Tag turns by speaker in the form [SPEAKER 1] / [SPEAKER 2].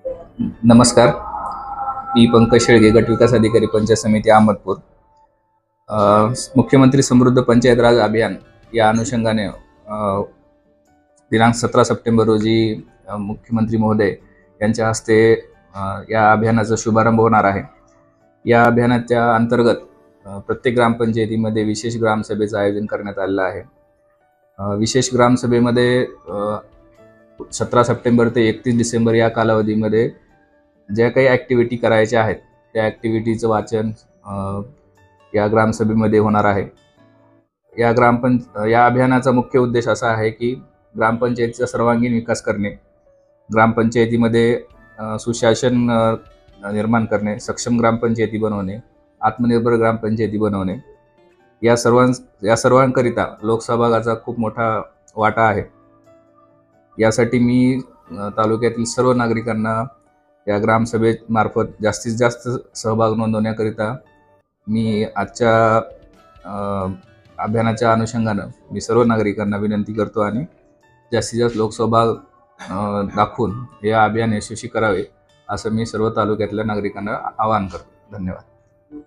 [SPEAKER 1] नमस्कार. मी पंकज शेळगे, गट विकास अधिकारी, पंचायत समिती अहमदपूर. मुख्यमंत्री समृद्ध पंचायत राज अभियान या अनुषंगाने दिनांक 17 सप्टेंबर रोजी मुख्यमंत्री महोदय यांच्या हस्ते या अभियानाचा शुभारंभ होणार आहे. या अभियानाच्या अंतर्गत प्रत्येक ग्रामपंचायतीमध्ये विशेष ग्रामसभेचं आयोजन करण्यात आलेलं आहे. विशेष ग्रामसभेमध्ये 17 सप्टेंबर ते 31 डिसेंबर या कालावधीमध्ये ज्या काही ॲक्टिव्हिटी करायच्या आहेत त्या ॲक्टिव्हिटीचं वाचन या ग्रामसभेमध्ये होणार आहे. या अभियानाचा मुख्य उद्देश असा आहे की ग्रामपंचायतीचा सर्वांगीण विकास करणे, ग्रामपंचायतीमध्ये सुशासन निर्माण करणे, सक्षम ग्रामपंचायती बनवणे, आत्मनिर्भर ग्रामपंचायती बनवणे, या सर्वांकरिता लोकसहभागाचा खूप मोठा वाटा आहे. यासाठी मी तालुक्यातील सर्व नागरिकांना या ग्रामसभेमार्फत जास्तीत जास्त सहभाग नोंदवण्याकरिता मी आजच्या अभियानाच्या अनुषंगानं मी सर्व नागरिकांना विनंती करतो आणि जास्तीत जास्त लोकसहभाग दाखवून हे अभियान यशस्वी करावे असं मी सर्व तालुक्यातल्या नागरिकांना आवाहन करतो. धन्यवाद.